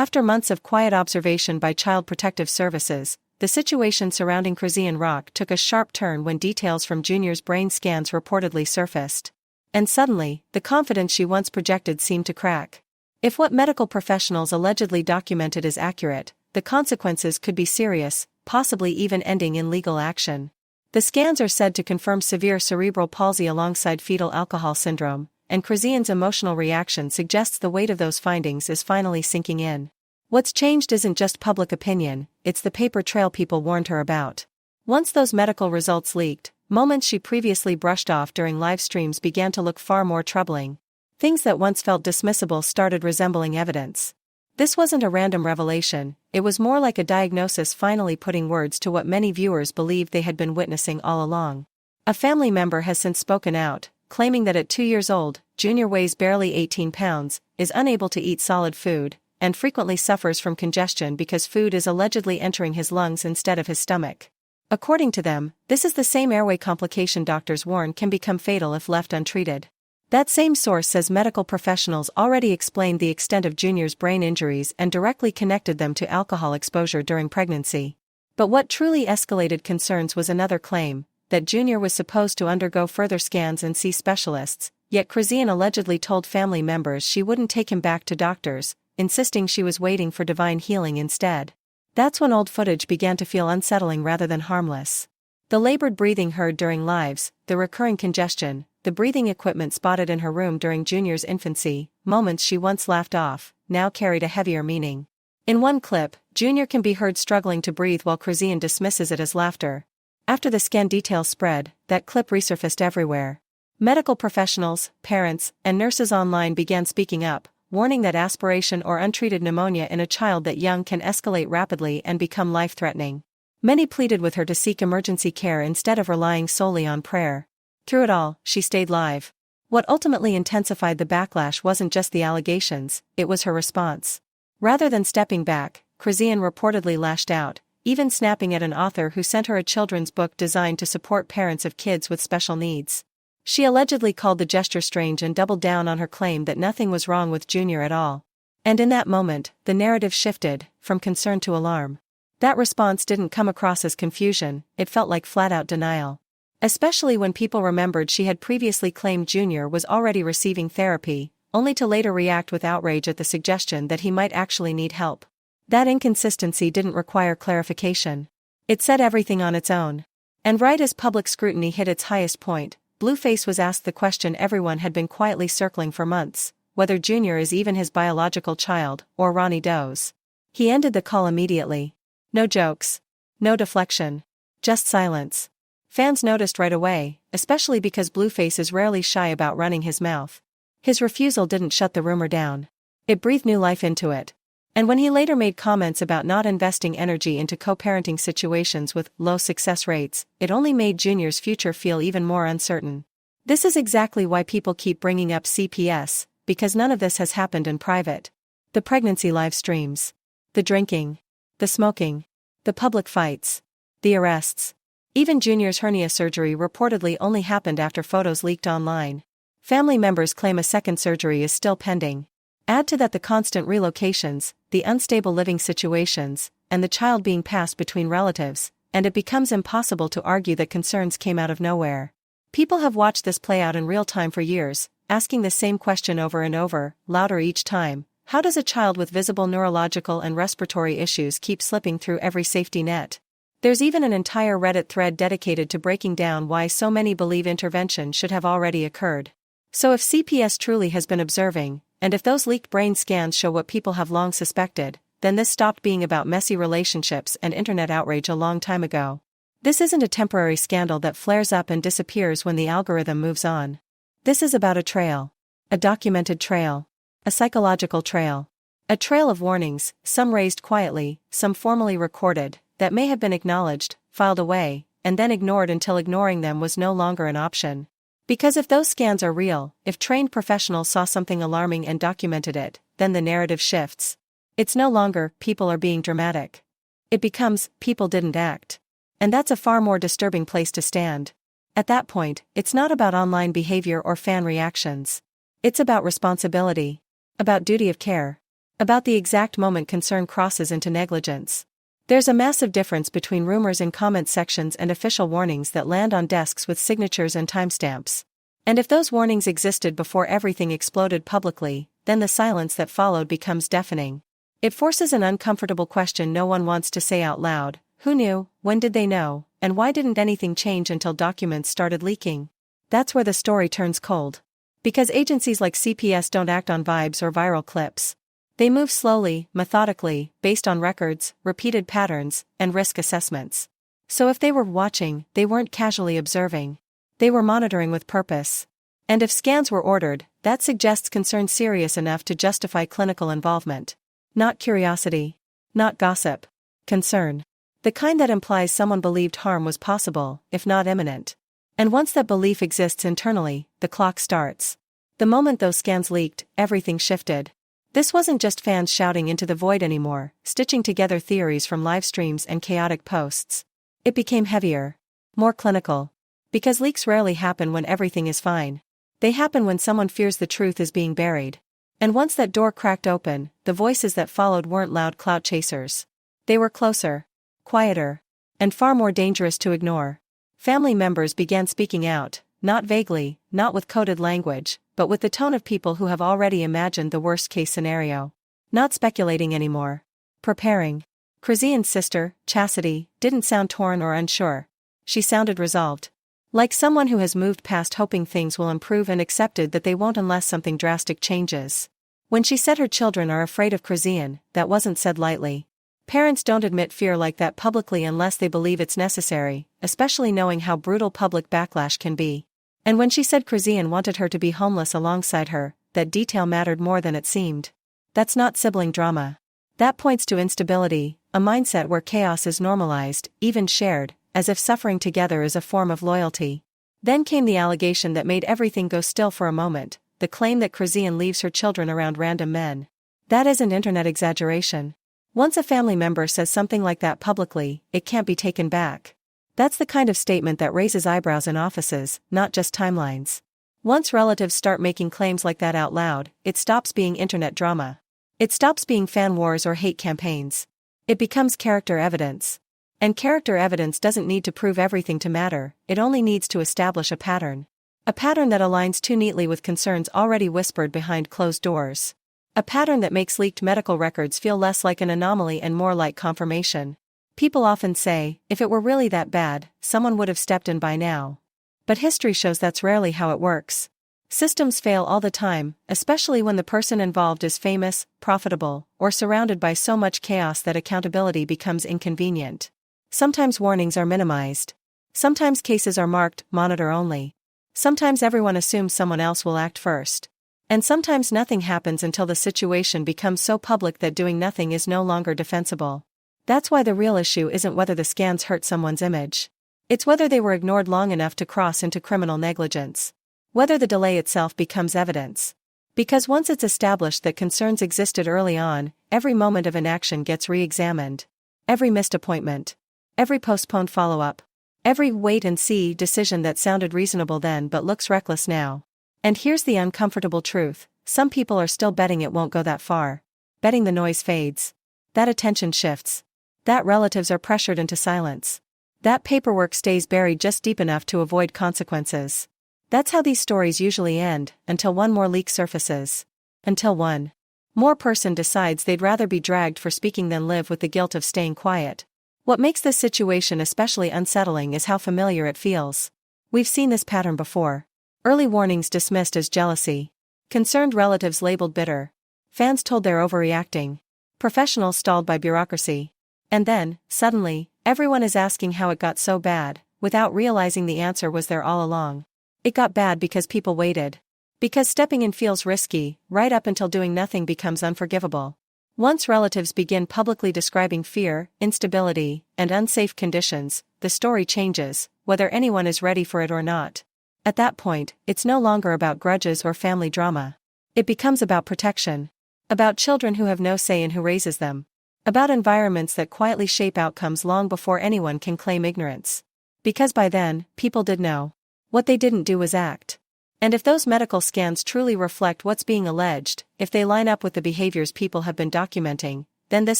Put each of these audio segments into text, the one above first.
After months of quiet observation by Child Protective Services, the situation surrounding Chrisean Rock took a sharp turn when details from Junior's brain scans reportedly surfaced. And suddenly, the confidence she once projected seemed to crack. If what medical professionals allegedly documented is accurate, the consequences could be serious, possibly even ending in legal action. The scans are said to confirm severe cerebral palsy alongside fetal alcohol syndrome, and Chrisean's emotional reaction suggests the weight of those findings is finally sinking in. What's changed isn't just public opinion, it's the paper trail people warned her about. Once those medical results leaked, moments she previously brushed off during live streams began to look far more troubling. Things that once felt dismissible started resembling evidence. This wasn't a random revelation, it was more like a diagnosis finally putting words to what many viewers believed they had been witnessing all along. A family member has since spoken out, claiming that at 2 years old, Junior weighs barely 18 pounds, is unable to eat solid food, and frequently suffers from congestion because food is allegedly entering his lungs instead of his stomach. According to them, this is the same airway complication doctors warn can become fatal if left untreated. That same source says medical professionals already explained the extent of Junior's brain injuries and directly connected them to alcohol exposure during pregnancy. But what truly escalated concerns was another claim, that Junior was supposed to undergo further scans and see specialists, yet Chrisean allegedly told family members she wouldn't take him back to doctors, insisting she was waiting for divine healing instead. That's when old footage began to feel unsettling rather than harmless. The labored breathing heard during lives, the recurring congestion, the breathing equipment spotted in her room during Junior's infancy, moments she once laughed off, now carried a heavier meaning. In one clip, Junior can be heard struggling to breathe while Chrisean dismisses it as laughter. After the scan details spread, that clip resurfaced everywhere. Medical professionals, parents, and nurses online began speaking up, warning that aspiration or untreated pneumonia in a child that young can escalate rapidly and become life-threatening. Many pleaded with her to seek emergency care instead of relying solely on prayer. Through it all, she stayed live. What ultimately intensified the backlash wasn't just the allegations, it was her response. Rather than stepping back, Chrisean reportedly lashed out, even snapping at an author who sent her a children's book designed to support parents of kids with special needs. She allegedly called the gesture strange and doubled down on her claim that nothing was wrong with Junior at all. And in that moment, the narrative shifted, from concern to alarm. That response didn't come across as confusion, it felt like flat-out denial. Especially when people remembered she had previously claimed Junior was already receiving therapy, only to later react with outrage at the suggestion that he might actually need help. That inconsistency didn't require clarification. It said everything on its own. And right as public scrutiny hit its highest point, Blueface was asked the question everyone had been quietly circling for months, whether Junior is even his biological child, or Ronnie Doe's. He ended the call immediately. No jokes. No deflection. Just silence. Fans noticed right away, especially because Blueface is rarely shy about running his mouth. His refusal didn't shut the rumor down. It breathed new life into it. And when he later made comments about not investing energy into co-parenting situations with low success rates, it only made Junior's future feel even more uncertain. This is exactly why people keep bringing up CPS, because none of this has happened in private. The pregnancy live streams. The drinking. The smoking. The public fights. The arrests. Even Junior's hernia surgery reportedly only happened after photos leaked online. Family members claim a second surgery is still pending. Add to that the constant relocations, the unstable living situations, and the child being passed between relatives, and it becomes impossible to argue that concerns came out of nowhere. People have watched this play out in real time for years, asking the same question over and over, louder each time. How does a child with visible neurological and respiratory issues keep slipping through every safety net? There's even an entire Reddit thread dedicated to breaking down why so many believe intervention should have already occurred. So if CPS truly has been observing, and if those leaked brain scans show what people have long suspected, then this stopped being about messy relationships and internet outrage a long time ago. This isn't a temporary scandal that flares up and disappears when the algorithm moves on. This is about a trail. A documented trail. A psychological trail. A trail of warnings, some raised quietly, some formally recorded, that may have been acknowledged, filed away, and then ignored until ignoring them was no longer an option. Because if those scans are real, if trained professionals saw something alarming and documented it, then the narrative shifts. It's no longer, people are being dramatic. It becomes, people didn't act. And that's a far more disturbing place to stand. At that point, it's not about online behavior or fan reactions. It's about responsibility. About duty of care. About the exact moment concern crosses into negligence. There's a massive difference between rumors in comment sections and official warnings that land on desks with signatures and timestamps. And if those warnings existed before everything exploded publicly, then the silence that followed becomes deafening. It forces an uncomfortable question no one wants to say out loud: who knew, when did they know, and why didn't anything change until documents started leaking? That's where the story turns cold. Because agencies like CPS don't act on vibes or viral clips. They move slowly, methodically, based on records, repeated patterns, and risk assessments. So if they were watching, they weren't casually observing. They were monitoring with purpose. And if scans were ordered, that suggests concern serious enough to justify clinical involvement. Not curiosity. Not gossip. Concern. The kind that implies someone believed harm was possible, if not imminent. And once that belief exists internally, the clock starts. The moment those scans leaked, everything shifted. This wasn't just fans shouting into the void anymore, stitching together theories from live streams and chaotic posts. It became heavier. More clinical. Because leaks rarely happen when everything is fine. They happen when someone fears the truth is being buried. And once that door cracked open, the voices that followed weren't loud clout chasers. They were closer, quieter, and far more dangerous to ignore. Family members began speaking out, not vaguely, not with coded language, but with the tone of people who have already imagined the worst-case scenario. Not speculating anymore. Preparing. Chrisean's sister, Chastity, didn't sound torn or unsure. She sounded resolved. Like someone who has moved past hoping things will improve and accepted that they won't unless something drastic changes. When she said her children are afraid of Chrisean, that wasn't said lightly. Parents don't admit fear like that publicly unless they believe it's necessary, especially knowing how brutal public backlash can be. And when she said Chrisean wanted her to be homeless alongside her, that detail mattered more than it seemed. That's not sibling drama. That points to instability, a mindset where chaos is normalized, even shared, as if suffering together is a form of loyalty. Then came the allegation that made everything go still for a moment, the claim that Chrisean leaves her children around random men. That isn't internet exaggeration. Once a family member says something like that publicly, it can't be taken back. That's the kind of statement that raises eyebrows in offices, not just timelines. Once relatives start making claims like that out loud, it stops being internet drama. It stops being fan wars or hate campaigns. It becomes character evidence. And character evidence doesn't need to prove everything to matter, it only needs to establish a pattern. A pattern that aligns too neatly with concerns already whispered behind closed doors. A pattern that makes leaked medical records feel less like an anomaly and more like confirmation. People often say, if it were really that bad, someone would have stepped in by now. But history shows that's rarely how it works. Systems fail all the time, especially when the person involved is famous, profitable, or surrounded by so much chaos that accountability becomes inconvenient. Sometimes warnings are minimized. Sometimes cases are marked, monitor only. Sometimes everyone assumes someone else will act first. And sometimes nothing happens until the situation becomes so public that doing nothing is no longer defensible. That's why the real issue isn't whether the scans hurt someone's image. It's whether they were ignored long enough to cross into criminal negligence. Whether the delay itself becomes evidence. Because once it's established that concerns existed early on, every moment of inaction gets re-examined. Every missed appointment. Every postponed follow-up. Every wait-and-see decision that sounded reasonable then but looks reckless now. And here's the uncomfortable truth, some people are still betting it won't go that far. Betting the noise fades. That attention shifts. That relatives are pressured into silence. That paperwork stays buried just deep enough to avoid consequences. That's how these stories usually end, until one more leak surfaces. Until one more person decides they'd rather be dragged for speaking than live with the guilt of staying quiet. What makes this situation especially unsettling is how familiar it feels. We've seen this pattern before. Early warnings dismissed as jealousy. Concerned relatives labeled bitter. Fans told they're overreacting. Professionals stalled by bureaucracy. And then, suddenly, everyone is asking how it got so bad, without realizing the answer was there all along. It got bad because people waited. Because stepping in feels risky, right up until doing nothing becomes unforgivable. Once relatives begin publicly describing fear, instability, and unsafe conditions, the story changes, whether anyone is ready for it or not. At that point, it's no longer about grudges or family drama. It becomes about protection. About children who have no say in who raises them. About environments that quietly shape outcomes long before anyone can claim ignorance. Because by then, people did know. What they didn't do was act. And if those medical scans truly reflect what's being alleged, if they line up with the behaviors people have been documenting, then this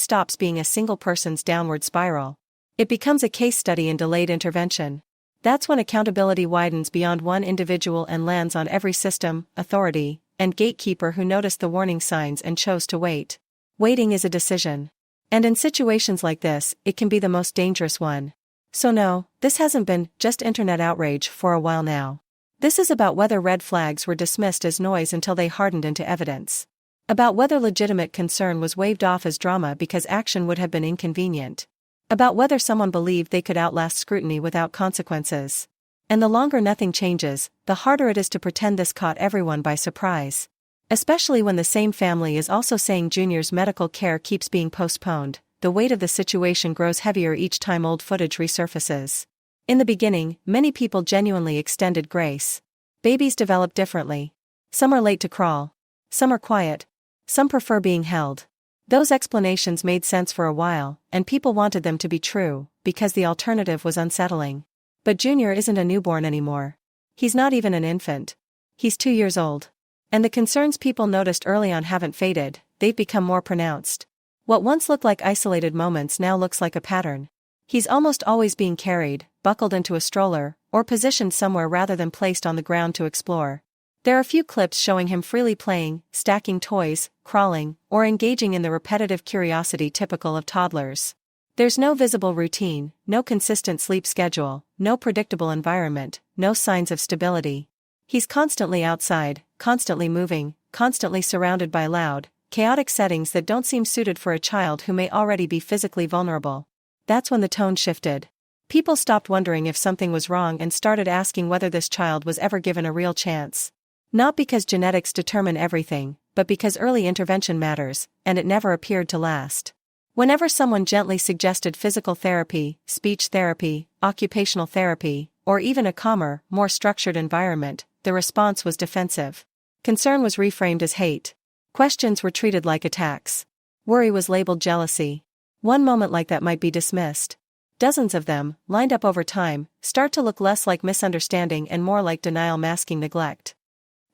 stops being a single person's downward spiral. It becomes a case study in delayed intervention. That's when accountability widens beyond one individual and lands on every system, authority, and gatekeeper who noticed the warning signs and chose to wait. Waiting is a decision. And in situations like this, it can be the most dangerous one. So no, this hasn't been just internet outrage for a while now. This is about whether red flags were dismissed as noise until they hardened into evidence. About whether legitimate concern was waved off as drama because action would have been inconvenient. About whether someone believed they could outlast scrutiny without consequences. And the longer nothing changes, the harder it is to pretend this caught everyone by surprise. Especially when the same family is also saying Junior's medical care keeps being postponed, the weight of the situation grows heavier each time old footage resurfaces. In the beginning, many people genuinely extended grace. Babies develop differently. Some are late to crawl. Some are quiet. Some prefer being held. Those explanations made sense for a while, and people wanted them to be true, because the alternative was unsettling. But Junior isn't a newborn anymore. He's not even an infant. He's 2 years old. And the concerns people noticed early on haven't faded, they've become more pronounced. What once looked like isolated moments now looks like a pattern. He's almost always being carried, buckled into a stroller, or positioned somewhere rather than placed on the ground to explore. There are few clips showing him freely playing, stacking toys, crawling, or engaging in the repetitive curiosity typical of toddlers. There's no visible routine, no consistent sleep schedule, no predictable environment, no signs of stability. He's constantly outside, constantly moving, constantly surrounded by loud, chaotic settings that don't seem suited for a child who may already be physically vulnerable. That's when the tone shifted. People stopped wondering if something was wrong and started asking whether this child was ever given a real chance. Not because genetics determine everything, but because early intervention matters, and it never appeared to last. Whenever someone gently suggested physical therapy, speech therapy, occupational therapy, or even a calmer, more structured environment, the response was defensive. Concern was reframed as hate. Questions were treated like attacks. Worry was labeled jealousy. One moment like that might be dismissed. Dozens of them, lined up over time, start to look less like misunderstanding and more like denial masking neglect.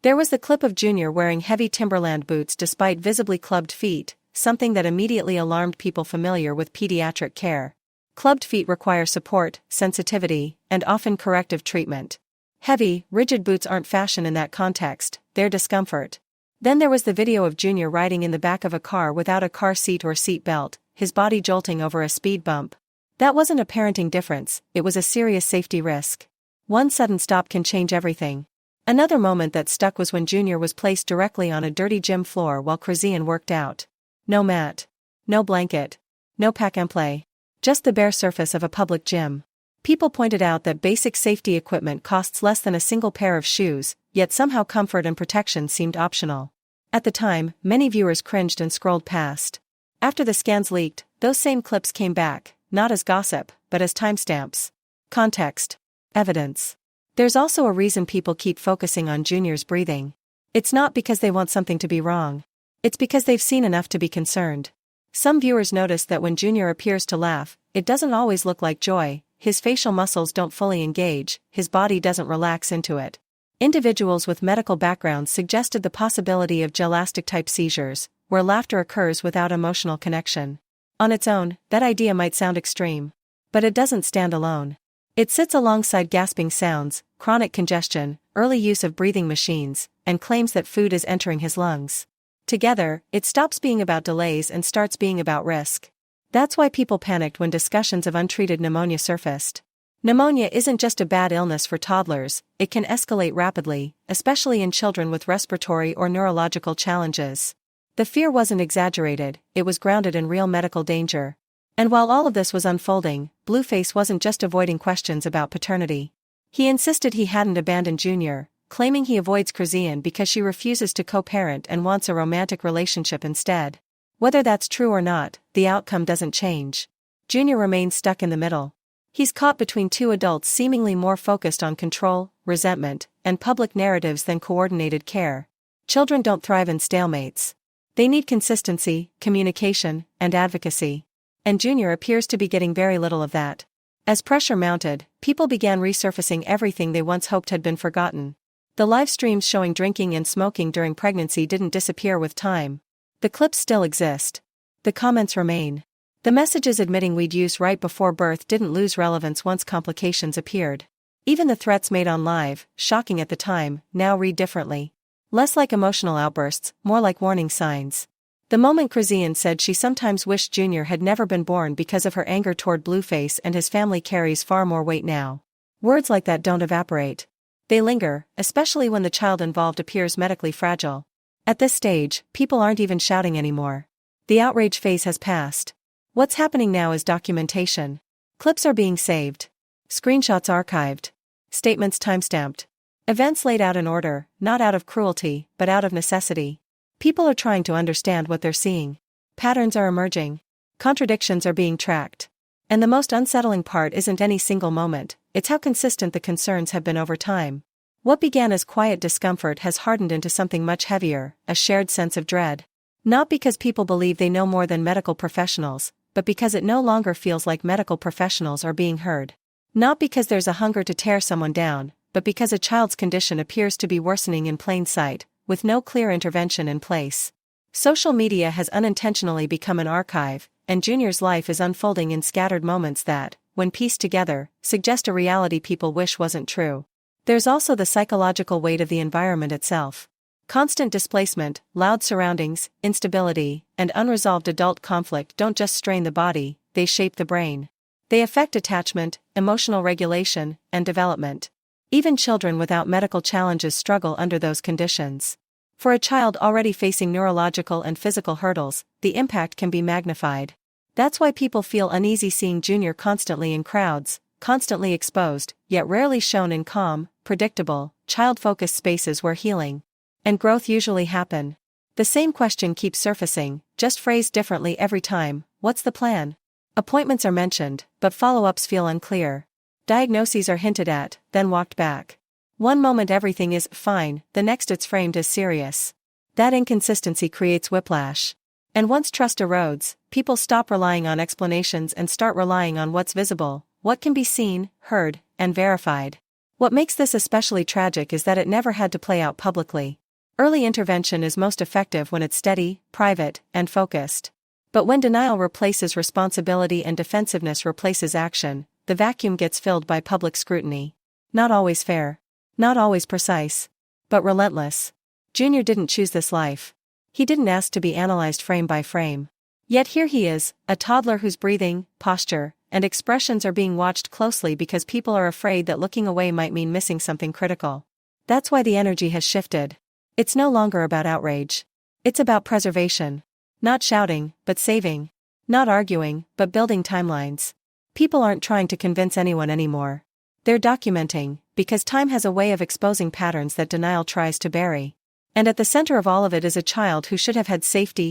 There was the clip of Junior wearing heavy Timberland boots despite visibly clubbed feet, something that immediately alarmed people familiar with pediatric care. Clubbed feet require support, sensitivity, and often corrective treatment. Heavy, rigid boots aren't fashion in that context, they're discomfort. Then there was the video of Junior riding in the back of a car without a car seat or seat belt, his body jolting over a speed bump. That wasn't a parenting difference, it was a serious safety risk. One sudden stop can change everything. Another moment that stuck was when Junior was placed directly on a dirty gym floor while Chrisean worked out. No mat. No blanket. No pack-and-play. Just the bare surface of a public gym. People pointed out that basic safety equipment costs less than a single pair of shoes, yet somehow comfort and protection seemed optional. At the time, many viewers cringed and scrolled past. After the scans leaked, those same clips came back, not as gossip, but as timestamps. Context. Evidence. There's also a reason people keep focusing on Junior's breathing. It's not because they want something to be wrong. It's because they've seen enough to be concerned. Some viewers noticed that when Junior appears to laugh, it doesn't always look like joy, his facial muscles don't fully engage, his body doesn't relax into it. Individuals with medical backgrounds suggested the possibility of gelastic-type seizures, where laughter occurs without emotional connection. On its own, that idea might sound extreme. But it doesn't stand alone. It sits alongside gasping sounds, chronic congestion, early use of breathing machines, and claims that food is entering his lungs. Together, it stops being about delays and starts being about risk. That's why people panicked when discussions of untreated pneumonia surfaced. Pneumonia isn't just a bad illness for toddlers, it can escalate rapidly, especially in children with respiratory or neurological challenges. The fear wasn't exaggerated, it was grounded in real medical danger. And while all of this was unfolding, Blueface wasn't just avoiding questions about paternity. He insisted he hadn't abandoned Junior, claiming he avoids Chrisean because she refuses to co-parent and wants a romantic relationship instead. Whether that's true or not, the outcome doesn't change. Junior remains stuck in the middle. He's caught between two adults seemingly more focused on control, resentment, and public narratives than coordinated care. Children don't thrive in stalemates. They need consistency, communication, and advocacy. And Junior appears to be getting very little of that. As pressure mounted, people began resurfacing everything they once hoped had been forgotten. The live streams showing drinking and smoking during pregnancy didn't disappear with time. The clips still exist. The comments remain. The messages admitting weed use right before birth didn't lose relevance once complications appeared. Even the threats made on live, shocking at the time, now read differently. Less like emotional outbursts, more like warning signs. The moment Chrisean said she sometimes wished Junior had never been born because of her anger toward Blueface and his family carries far more weight now. Words like that don't evaporate. They linger, especially when the child involved appears medically fragile. At this stage, people aren't even shouting anymore. The outrage phase has passed. What's happening now is documentation. Clips are being saved. Screenshots archived. Statements timestamped. Events laid out in order, not out of cruelty, but out of necessity. People are trying to understand what they're seeing. Patterns are emerging. Contradictions are being tracked. And the most unsettling part isn't any single moment, it's how consistent the concerns have been over time. What began as quiet discomfort has hardened into something much heavier, a shared sense of dread. Not because people believe they know more than medical professionals, but because it no longer feels like medical professionals are being heard. Not because there's a hunger to tear someone down, but because a child's condition appears to be worsening in plain sight, with no clear intervention in place. Social media has unintentionally become an archive, and Junior's life is unfolding in scattered moments that, when pieced together, suggest a reality people wish wasn't true. There's also the psychological weight of the environment itself. Constant displacement, loud surroundings, instability, and unresolved adult conflict don't just strain the body, they shape the brain. They affect attachment, emotional regulation, and development. Even children without medical challenges struggle under those conditions. For a child already facing neurological and physical hurdles, the impact can be magnified. That's why people feel uneasy seeing Junior constantly in crowds, constantly exposed, yet rarely shown in calm, predictable, child-focused spaces where healing and growth usually happen. The same question keeps surfacing, just phrased differently every time: what's the plan? Appointments are mentioned, but follow-ups feel unclear. Diagnoses are hinted at, then walked back. One moment everything is fine, the next it's framed as serious. That inconsistency creates whiplash. And once trust erodes, people stop relying on explanations and start relying on what's visible, what can be seen, heard, and verified. What makes this especially tragic is that it never had to play out publicly. Early intervention is most effective when it's steady, private, and focused. But when denial replaces responsibility and defensiveness replaces action, the vacuum gets filled by public scrutiny. Not always fair. Not always precise. But relentless. Junior didn't choose this life. He didn't ask to be analyzed frame by frame. Yet here he is, a toddler whose breathing, posture, and expressions are being watched closely because people are afraid that looking away might mean missing something critical. That's why the energy has shifted. It's no longer about outrage. It's about preservation. Not shouting, but saving. Not arguing, but building timelines. People aren't trying to convince anyone anymore. They're documenting, because time has a way of exposing patterns that denial tries to bury. And at the center of all of it is a child who should have had safety,